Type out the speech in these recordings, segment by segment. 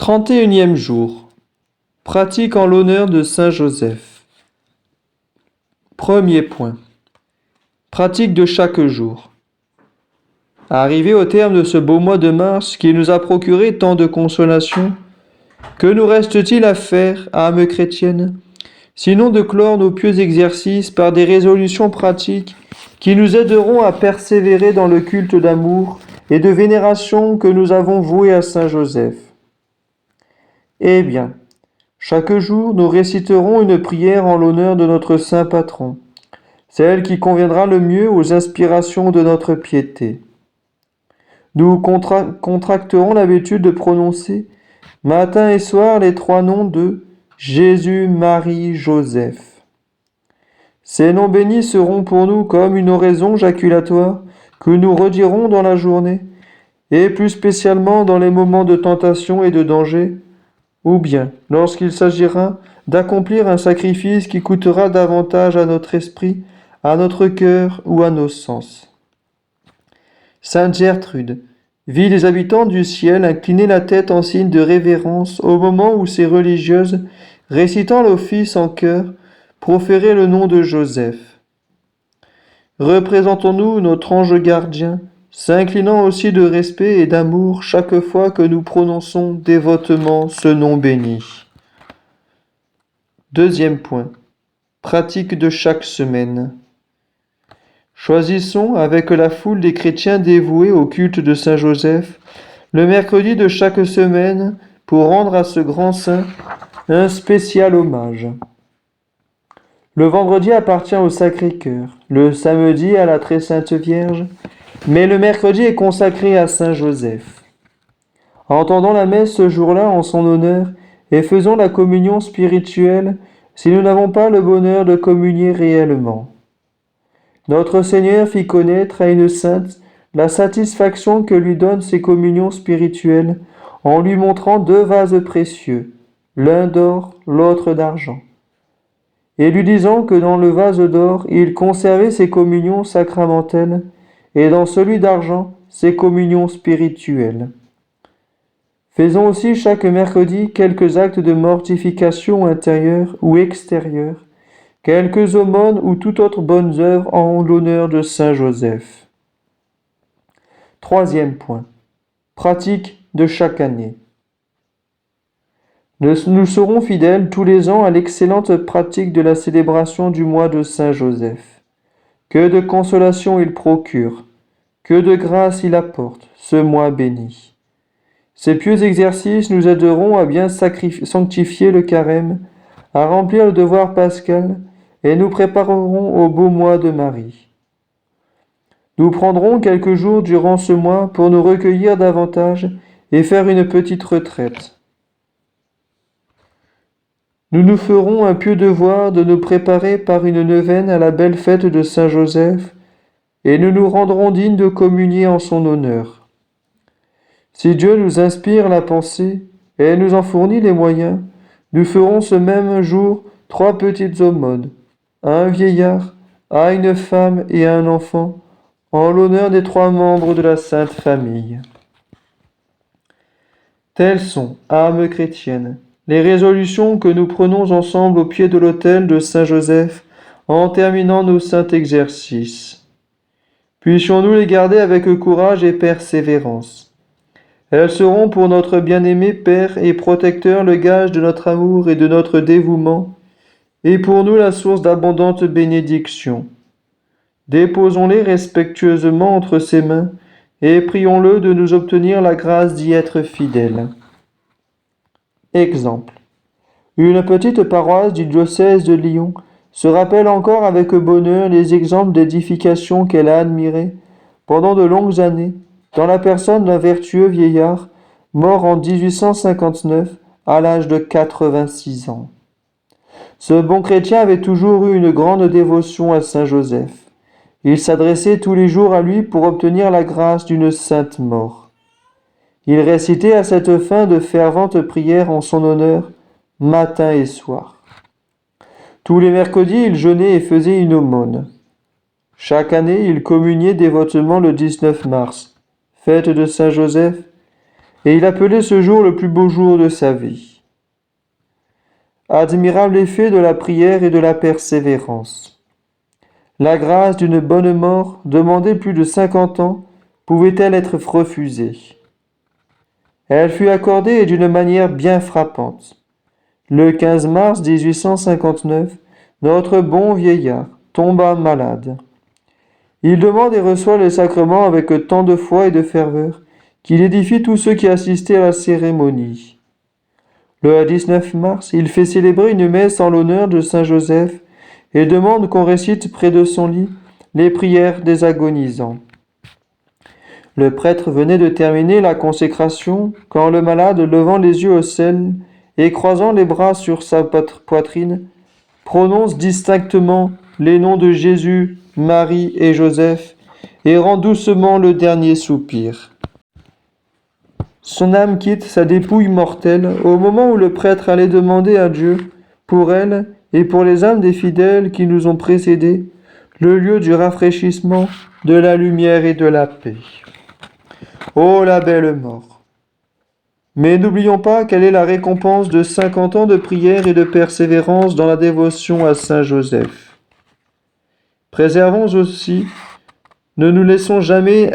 31e jour. Pratique en l'honneur de Saint Joseph. Premier point. Pratique de chaque jour. Arrivé au terme de ce beau mois de mars qui nous a procuré tant de consolation, que nous reste-t-il à faire, âme chrétienne, sinon de clore nos pieux exercices par des résolutions pratiques qui nous aideront à persévérer dans le culte d'amour et de vénération que nous avons voué à Saint Joseph. Eh bien, chaque jour, nous réciterons une prière en l'honneur de notre saint patron, celle qui conviendra le mieux aux inspirations de notre piété. Nous contracterons l'habitude de prononcer matin et soir les trois noms de Jésus, Marie, Joseph. Ces noms bénis seront pour nous comme une oraison jaculatoire que nous redirons dans la journée, et plus spécialement dans les moments de tentation et de danger, ou bien lorsqu'il s'agira d'accomplir un sacrifice qui coûtera davantage à notre esprit, à notre cœur ou à nos sens. Sainte Gertrude vit les habitants du ciel incliner la tête en signe de révérence au moment où ces religieuses, récitant l'office en chœur, proféraient le nom de Joseph. Représentons-nous notre ange gardien, s'inclinant aussi de respect et d'amour chaque fois que nous prononçons dévotement ce nom béni. Deuxième point. Pratique de chaque semaine. Choisissons, avec la foule des chrétiens dévoués au culte de Saint Joseph, le mercredi de chaque semaine pour rendre à ce grand saint un spécial hommage. Le vendredi appartient au Sacré-Cœur, le samedi à la Très Sainte Vierge, mais le mercredi est consacré à Saint Joseph. Entendons la messe ce jour-là en son honneur et faisons la communion spirituelle si nous n'avons pas le bonheur de communier réellement. Notre Seigneur fit connaître à une sainte la satisfaction que lui donnent ces communions spirituelles en lui montrant deux vases précieux, l'un d'or, l'autre d'argent, et lui disant que dans le vase d'or il conservait ses communions sacramentelles et dans celui d'argent ses communions spirituelles. Faisons aussi chaque mercredi quelques actes de mortification intérieure ou extérieure, quelques aumônes ou toute autre bonne œuvre en l'honneur de Saint Joseph. Troisième point. Pratique de chaque année. Nous serons fidèles tous les ans à l'excellente pratique de la célébration du mois de Saint Joseph. Que de consolation il procure, que de grâce il apporte, ce mois béni. Ces pieux exercices nous aideront à bien sanctifier le carême, à remplir le devoir pascal, et nous préparerons au beau mois de Marie. Nous prendrons quelques jours durant ce mois pour nous recueillir davantage et faire une petite retraite. Nous nous ferons un pieux devoir de nous préparer par une neuvaine à la belle fête de Saint Joseph, et nous nous rendrons dignes de communier en son honneur. Si Dieu nous inspire la pensée et nous en fournit les moyens, nous ferons ce même jour 3 petites aumônes, à un vieillard, à une femme et à un enfant, en l'honneur des 3 membres de la Sainte Famille. Telles sont, âmes chrétiennes, les résolutions que nous prenons ensemble au pied de l'autel de Saint Joseph en terminant nos saints exercices. Puissions-nous les garder avec courage et persévérance. Elles seront pour notre bien-aimé Père et protecteur le gage de notre amour et de notre dévouement, et pour nous la source d'abondantes bénédictions. Déposons-les respectueusement entre ses mains, et prions-le de nous obtenir la grâce d'y être fidèles. Exemple. Une petite paroisse du diocèse de Lyon se rappelle encore avec bonheur les exemples d'édification qu'elle a admirés pendant de longues années, dans la personne d'un vertueux vieillard, mort en 1859 à l'âge de 86 ans. Ce bon chrétien avait toujours eu une grande dévotion à Saint Joseph. Il s'adressait tous les jours à lui pour obtenir la grâce d'une sainte mort. Il récitait à cette fin de ferventes prières en son honneur, matin et soir. Tous les mercredis, il jeûnait et faisait une aumône. Chaque année, il communiait dévotement le 19 mars, fête de Saint Joseph, et il appelait ce jour le plus beau jour de sa vie. Admirable effet de la prière et de la persévérance. La grâce d'une bonne mort, demandée plus de 50 ans, pouvait-elle être refusée? Elle fut accordée et d'une manière bien frappante. Le 15 mars 1859, notre bon vieillard tomba malade. Il demande et reçoit le sacrement avec tant de foi et de ferveur qu'il édifie tous ceux qui assistaient à la cérémonie. Le 19 mars, il fait célébrer une messe en l'honneur de Saint Joseph et demande qu'on récite près de son lit les prières des agonisants. Le prêtre venait de terminer la consécration quand le malade, levant les yeux au ciel et croisant les bras sur sa poitrine, prononce distinctement les noms de Jésus, Marie et Joseph et rend doucement le dernier soupir. Son âme quitte sa dépouille mortelle au moment où le prêtre allait demander à Dieu, pour elle et pour les âmes des fidèles qui nous ont précédés, le lieu du rafraîchissement, de la lumière et de la paix. Oh la belle mort! Mais n'oublions pas quelle est la récompense de 50 ans de prière et de persévérance dans la dévotion à Saint Joseph. Préservons aussi, ne nous lassons jamais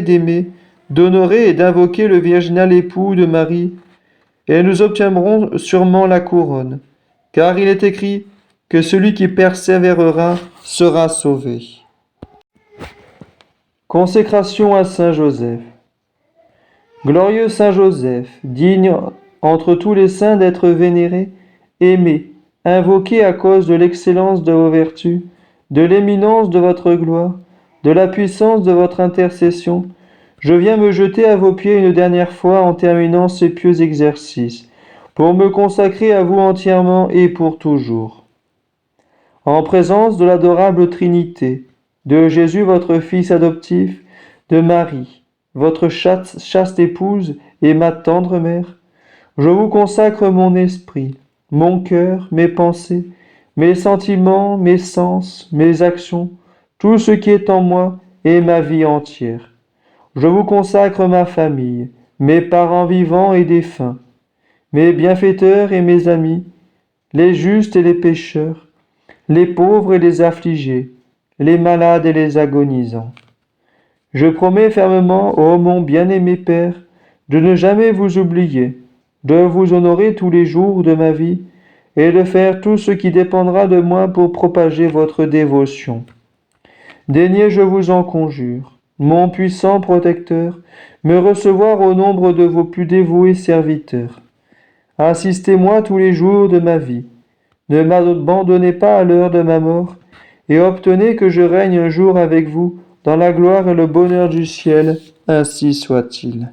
d'aimer, d'honorer et d'invoquer le virginal époux de Marie, et nous obtiendrons sûrement la couronne, car il est écrit que celui qui persévérera sera sauvé. Consécration à Saint Joseph. Glorieux Saint Joseph, digne entre tous les saints d'être vénéré, aimé, invoqué à cause de l'excellence de vos vertus, de l'éminence de votre gloire, de la puissance de votre intercession, je viens me jeter à vos pieds une dernière fois en terminant ces pieux exercices, pour me consacrer à vous entièrement et pour toujours. En présence de l'adorable Trinité, de Jésus votre Fils adoptif, de Marie, votre chaste épouse et ma tendre mère, je vous consacre mon esprit, mon cœur, mes pensées, mes sentiments, mes sens, mes actions, tout ce qui est en moi et ma vie entière. Je vous consacre ma famille, mes parents vivants et défunts, mes bienfaiteurs et mes amis, les justes et les pécheurs, les pauvres et les affligés, les malades et les agonisants. Je promets fermement, ô mon bien-aimé Père, de ne jamais vous oublier, de vous honorer tous les jours de ma vie et de faire tout ce qui dépendra de moi pour propager votre dévotion. Daignez, je vous en conjure, mon puissant protecteur, me recevoir au nombre de vos plus dévoués serviteurs. Assistez-moi tous les jours de ma vie. Ne m'abandonnez pas à l'heure de ma mort, et obtenez que je règne un jour avec vous dans la gloire et le bonheur du ciel, ainsi soit-il.